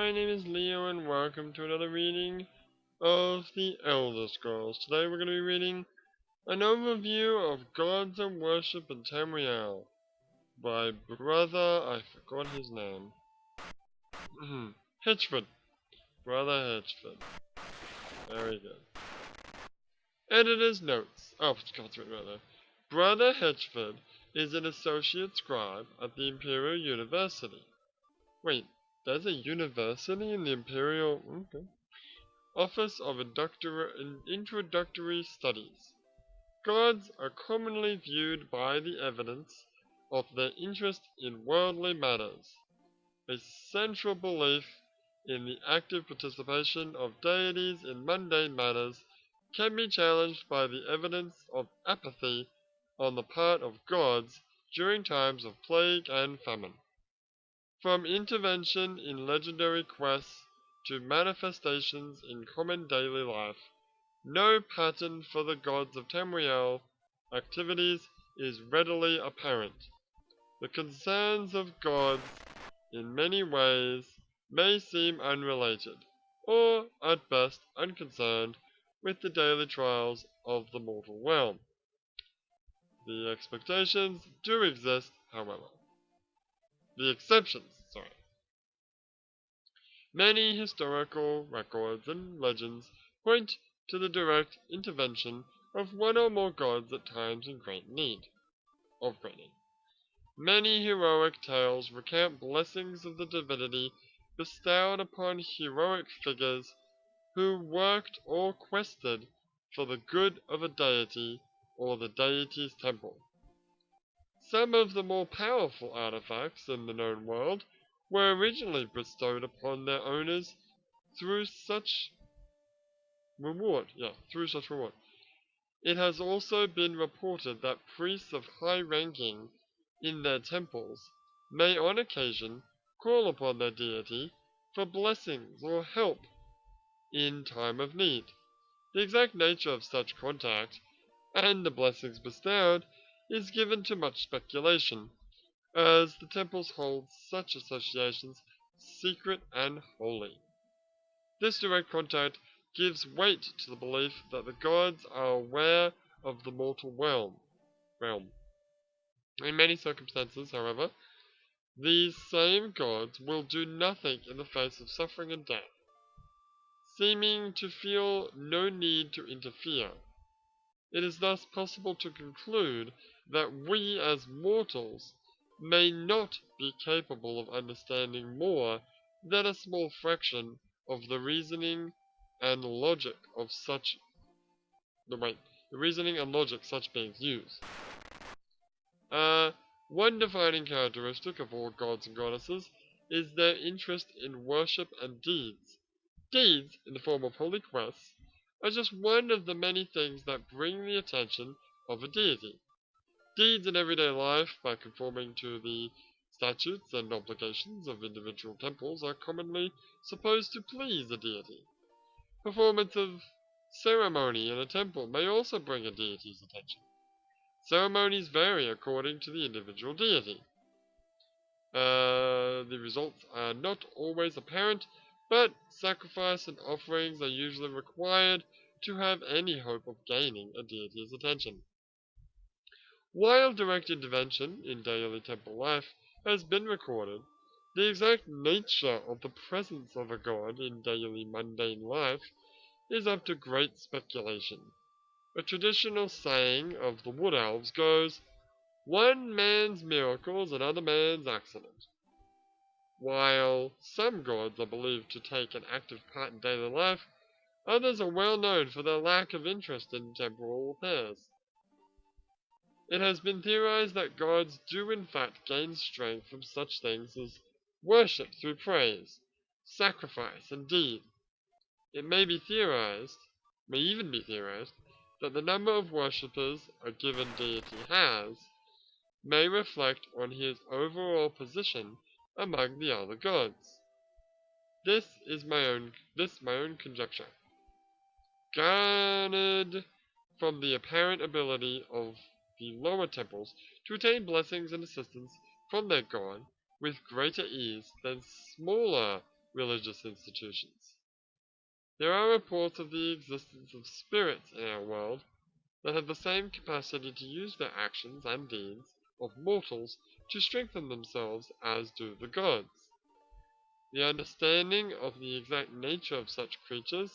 my name is Leo and welcome to another reading of the Elder Scrolls. Today we're going to be reading an overview of Gods and Worship in Tamriel by Brother, I forgot his name. Hitchford. Brother Hitchford. Very good. Editor's notes. Oh, it's got through it right there. Brother Hitchford is an associate scribe at the Imperial University. Wait, there's a university in the Imperial... Okay. Office of Introductory Studies. Gods are commonly viewed by the evidence of their interest in worldly matters. A central belief in the active participation of deities in mundane matters can be challenged by the evidence of apathy on the part of gods during times of plague and famine. From intervention in legendary quests to manifestations in common daily life, no pattern for the gods of Tamriel activities is readily apparent. The concerns of gods, in many ways, may seem unrelated, or, at best, unconcerned with the daily trials of the mortal realm. The expectations do exist, however. The exceptions, sorry. Many historical records and legends point to the direct intervention of one or more gods at times in great need. Many heroic tales recount blessings of the divinity bestowed upon heroic figures who worked or quested for the good of a deity or the deity's temple. Some of the more powerful artifacts in the known world were originally bestowed upon their owners through such reward. It has also been reported that priests of high ranking in their temples may on occasion call upon their deity for blessings or help in time of need. The exact nature of such contact and the blessings bestowed is given to much speculation, as the temples hold such associations secret and holy. This direct contact gives weight to the belief that the gods are aware of the mortal realm. In many circumstances, however, these same gods will do nothing in the face of suffering and death, seeming to feel no need to interfere. It is thus possible to conclude that we as mortals may not be capable of understanding more than a small fraction of the reasoning and logic such beings use. One defining characteristic of all gods and goddesses is their interest in worship and deeds. Deeds, in the form of holy quests, are just one of the many things that bring the attention of a deity. Deeds in everyday life, by conforming to the statutes and obligations of individual temples, are commonly supposed to please a deity. Performance of ceremony in a temple may also bring a deity's attention. Ceremonies vary according to the individual deity. The results are not always apparent, but sacrifice and offerings are usually required to have any hope of gaining a deity's attention. While direct intervention in daily temple life has been recorded, the exact nature of the presence of a god in daily mundane life is up to great speculation. A traditional saying of the Wood Elves goes, "One man's miracle is another man's accident." While some gods are believed to take an active part in daily life, others are well known for their lack of interest in temporal affairs. It has been theorized that gods do in fact gain strength from such things as worship through praise, sacrifice, and deed. It may even be theorized, that the number of worshippers a given deity has may reflect on his overall position among the other gods. This my own conjecture, garnered from the apparent ability of the lower temples to attain blessings and assistance from their god with greater ease than smaller religious institutions. There are reports of the existence of spirits in our world that have the same capacity to use their actions and deeds of mortals to strengthen themselves as do the gods. The understanding of the exact nature of such creatures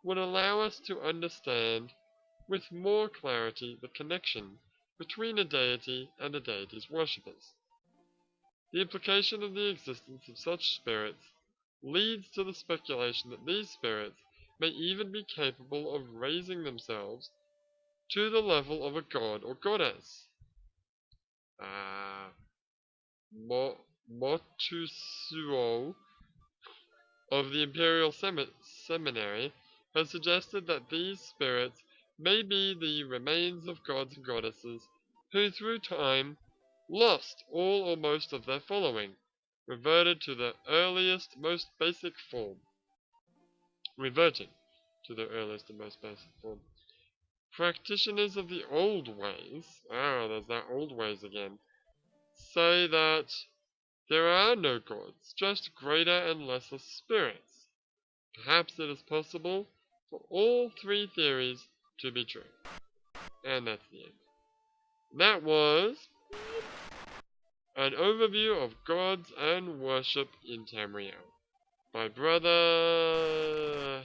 would allow us to understand with more clarity the connection between a deity and a deity's worshippers. The implication of the existence of such spirits leads to the speculation that these spirits may even be capable of raising themselves to the level of a god or goddess. Motsuo of the Imperial Seminary has suggested that these spirits may be the remains of gods and goddesses who through time lost all or most of their following, reverted to their earliest, most basic form. Reverting to their earliest and most basic form. Practitioners of the old ways, there's that old ways again, say that there are no gods, just greater and lesser spirits. Perhaps it is possible for all three theories to be true. And that's the end. That was an overview of gods and worship in Tamriel by Brother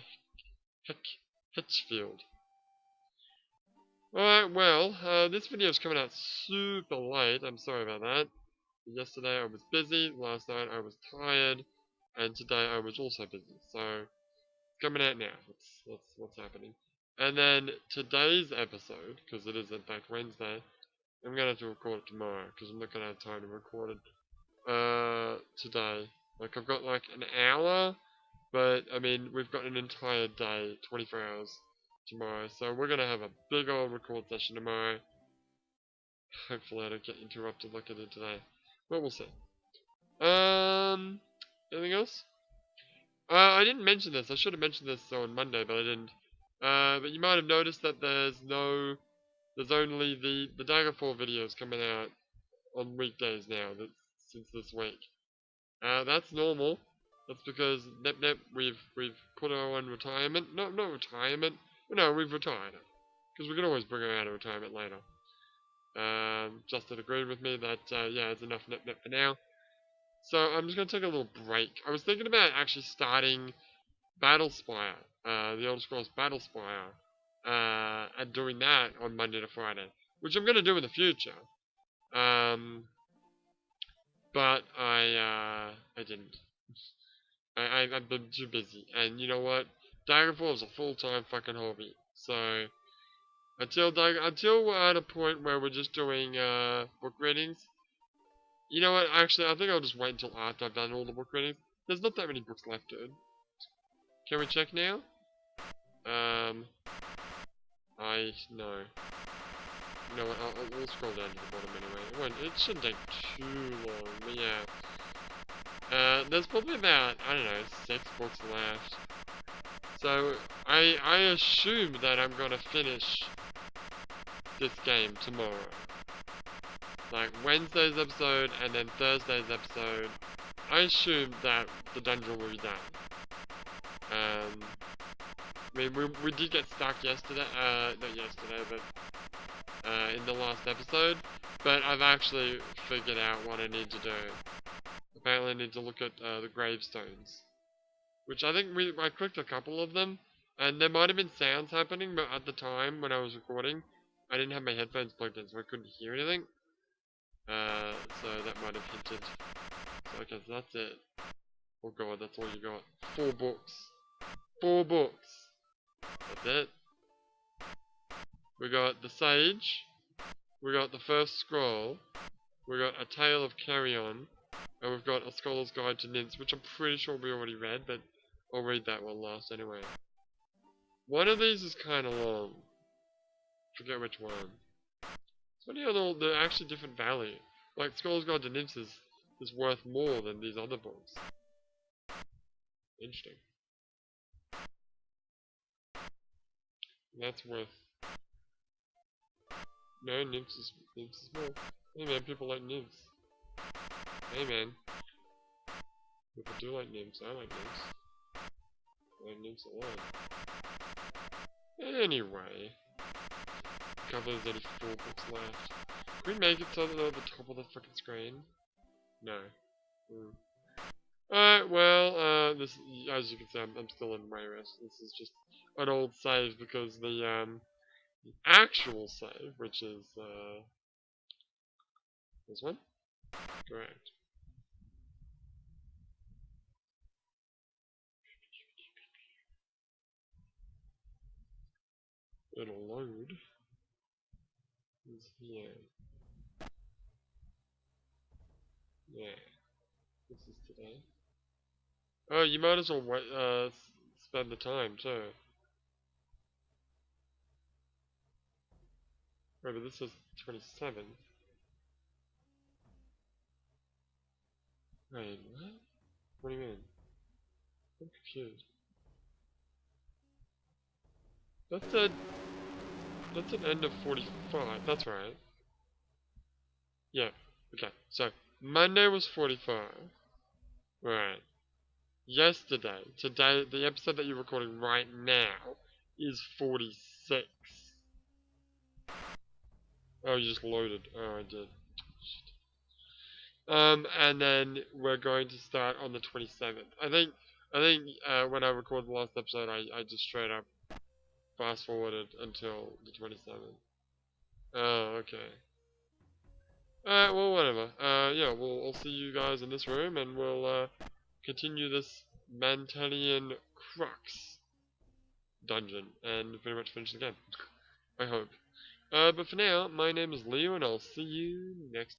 Hitchfield. Alright, well, this video is coming out super late. I'm sorry about that. Yesterday I was busy, last night I was tired, and today I was also busy. So, it's coming out now. That's what's happening. And then today's episode, because it is in fact Wednesday, I'm going to have to record it tomorrow, because I'm not going to have time to record it today. Like, I've got like an hour, but, I mean, we've got an entire day, 24 hours tomorrow, so we're going to have a big old record session tomorrow. Hopefully I don't get interrupted like I did today, but we'll see. Anything else? I didn't mention this. I should have mentioned this on Monday, but I didn't. But you might have noticed that there's only the Daggerfall videos coming out on weekdays now, since this week. That's normal. That's because we've put her on retirement. No, not retirement. No, we've retired her. Because we can always bring her out of retirement later. Justin agreed with me that, yeah, it's enough nip for now. So I'm just going to take a little break. I was thinking about actually starting Battlespire, the Elder Scrolls Battlespire, and doing that on Monday to Friday, which I'm going to do in the future. But I didn't. I've been too busy, and you know what? Daggerfall is a full-time fucking hobby. So until we're at a point where we're just doing book readings. You know what? Actually, I think I'll just wait until after I've done all the book readings. There's not that many books left, dude. Can we check now? No. You know what? I'll scroll down to the bottom anyway. It shouldn't take too long, but yeah. There's probably about, I don't know, 6 books left. So, I assume that I'm gonna finish this game tomorrow. Like, Wednesday's episode and then Thursday's episode, I assume that the dungeon will be done. I mean, we did get stuck yesterday, not yesterday, but in the last episode, but I've actually figured out what I need to do. Apparently I need to look at the gravestones, which I think I clicked a couple of them, and there might have been sounds happening, but at the time when I was recording, I didn't have my headphones plugged in, so I couldn't hear anything. So that might have hinted. So okay, so that's it. Oh god, that's all you got. 4 books. 4 books. That's it. We got the Sage. We got the First Scroll. We got A Tale of Carrion. And we've got A Scholar's Guide to Nymphs, which I'm pretty sure we already read, but I'll read that one last anyway. One of these is kind of long. Forget which one. It's funny how they're actually different value. Like, Scholar's Guide to Nymphs is worth more than these other books. Interesting. That's worth... No, Nymphs is more. Hey man, people like Nymphs. Hey man. People do like nymphs. I like nymphs. I like nymphs a lot. Anyway, I can't believe there's only 4 books left. Can we make it so that they're at the top of the freaking screen? No. Mm. Alright, well, this, as you can see, I'm still in Wayrest. This is just an old save because the actual save, which is, this one? Correct. It'll load. Is here. Yeah. This is today. Oh, you might as well wait, spend the time too. Wait, but this says 27. Wait, what? What do you mean? I'm confused. That's a that's an end of 45. That's right. Yeah. Okay. So Monday was 45. Right. Yesterday, today, the episode that you're recording right now is 46. Oh, you just loaded. Oh, I did. And then we're going to start on the 27th. I think when I recorded the last episode, I just straight up fast forwarded until the 27th. Oh, okay. Alright, well, whatever. Yeah, I'll see you guys in this room, and we'll, continue this Mantelian Crux dungeon, and pretty much finish the game. I hope. But for now, my name is Leo, and I'll see you next